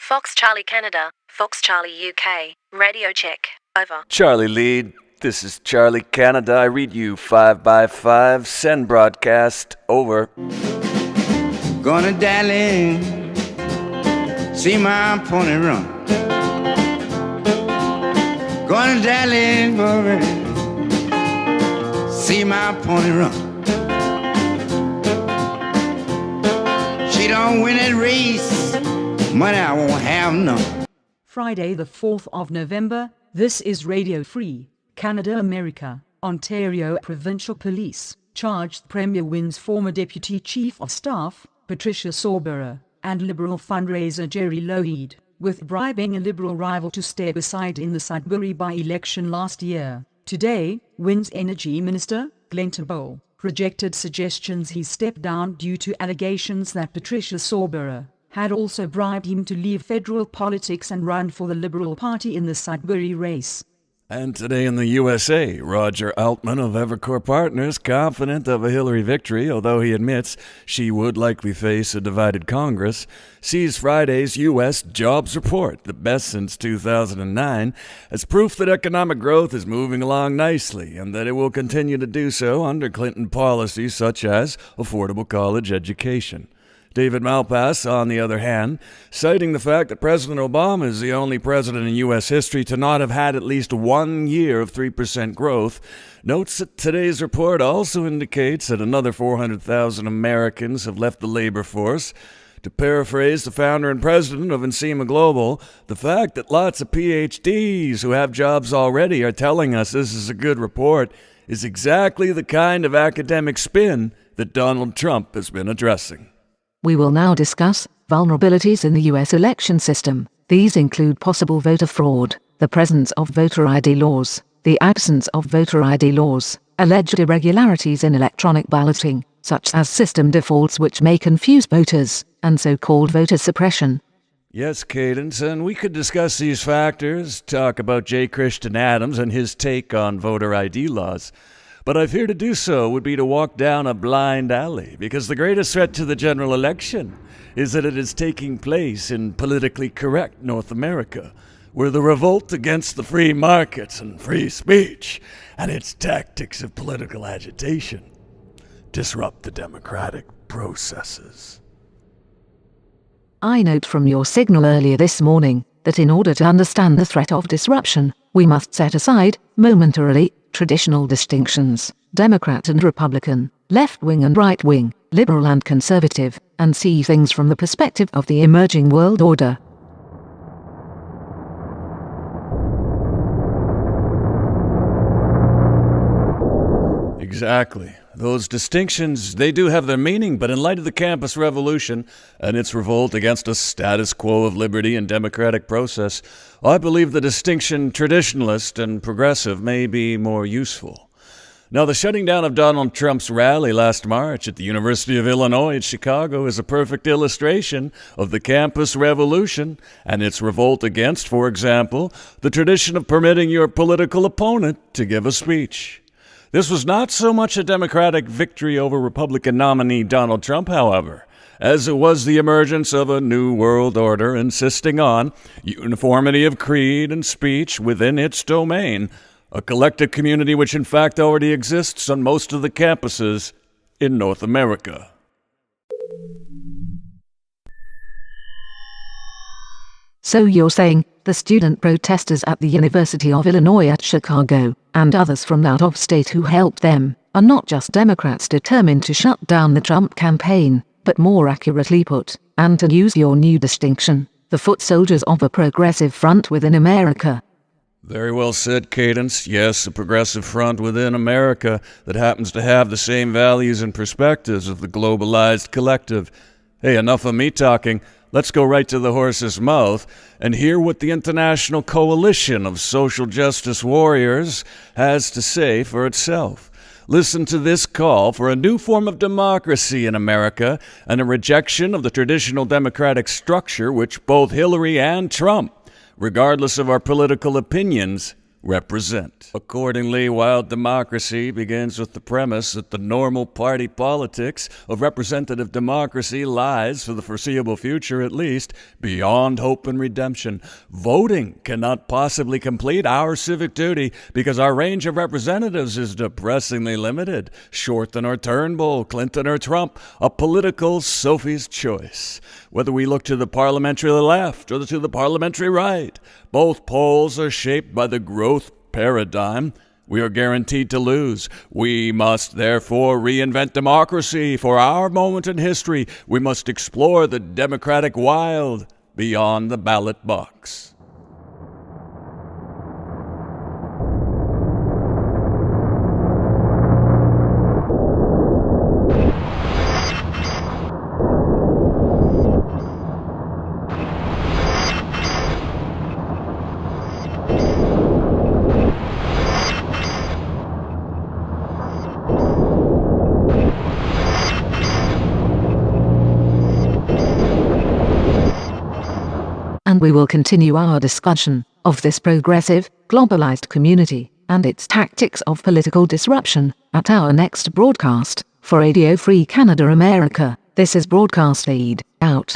Fox Charlie Canada, Fox Charlie UK, radio check, over. Charlie Lead, this is Charlie Canada. I read you 5x5, send broadcast, over. Gonna darling, see my pony run. Gonna darling, see my pony run. She don't win that race, money I won't have none. Friday the 4th of November, this is Radio Free, Canada America. Ontario Provincial Police charged Premier Wynn's former Deputy Chief of Staff, Patricia Sorborough, and Liberal fundraiser Jerry Lougheed, with bribing a Liberal rival to step aside in the Sudbury by-election last year. Today, Wynn's Energy Minister, Glenn Turnbull, rejected suggestions he step down due to allegations that Patricia Sorborough had also bribed him to leave federal politics and run for the Liberal Party in the Sudbury race. And today in the USA, Roger Altman of Evercore Partners, confident of a Hillary victory, although he admits she would likely face a divided Congress, sees Friday's U.S. jobs report, the best since 2009, as proof that economic growth is moving along nicely and that it will continue to do so under Clinton policies such as affordable college education. David Malpass, on the other hand, citing the fact that President Obama is the only president in U.S. history to not have had at least 1 year of 3% growth, notes that today's report also indicates that another 400,000 Americans have left the labor force. To paraphrase the founder and president of Ensema Global, the fact that lots of PhDs who have jobs already are telling us this is a good report is exactly the kind of academic spin that Donald Trump has been addressing. We will now discuss vulnerabilities in the U.S. election system. These include possible voter fraud, the presence of voter ID laws, the absence of voter ID laws, alleged irregularities in electronic balloting, such as system defaults which may confuse voters, and so-called voter suppression. Yes, Cadence, and we could discuss these factors, talk about J. Christian Adams and his take on voter ID laws. But I fear to do so would be to walk down a blind alley, because the greatest threat to the general election is that it is taking place in politically correct North America, where the revolt against the free markets and free speech and its tactics of political agitation disrupt the democratic processes. I note from your signal earlier this morning that in order to understand the threat of disruption, we must set aside, momentarily, traditional distinctions, Democrat and Republican, left-wing and right-wing, liberal and conservative, and see things from the perspective of the emerging world order. Exactly. Those distinctions, they do have their meaning, but in light of the campus revolution and its revolt against a status quo of liberty and democratic process, I believe the distinction traditionalist and progressive may be more useful. Now, the shutting down of Donald Trump's rally last March at the University of Illinois at Chicago is a perfect illustration of the campus revolution and its revolt against, for example, the tradition of permitting your political opponent to give a speech. This was not so much a Democratic victory over Republican nominee Donald Trump, however, as it was the emergence of a new world order insisting on uniformity of creed and speech within its domain, a collective community which in fact already exists on most of the campuses in North America. So you're saying the student protesters at the University of Illinois at Chicago, and others from out of state who helped them, are not just Democrats determined to shut down the Trump campaign, but more accurately put, and to use your new distinction, the foot soldiers of a progressive front within America. Very well said, Cadence. Yes, a progressive front within America that happens to have the same values and perspectives of the globalized collective. Hey, enough of me talking. Let's go right to the horse's mouth and hear what the International Coalition of Social Justice Warriors has to say for itself. Listen to this call for a new form of democracy in America and a rejection of the traditional democratic structure which both Hillary and Trump, regardless of our political opinions, represent. Accordingly, while democracy begins with the premise that the normal party politics of representative democracy lies, for the foreseeable future at least, beyond hope and redemption, voting cannot possibly complete our civic duty because our range of representatives is depressingly limited. Shorten or Turnbull, Clinton or Trump, a political Sophie's choice. Whether we look to the parliamentary left or to the parliamentary right, both poles are shaped by the growth paradigm. We are guaranteed to lose. We must therefore reinvent democracy. For our moment in history, we must explore the democratic wild beyond the ballot box. And we will continue our discussion of this progressive, globalized community and its tactics of political disruption at our next broadcast. For Radio Free Canada America, this is Broadcast Feed, out.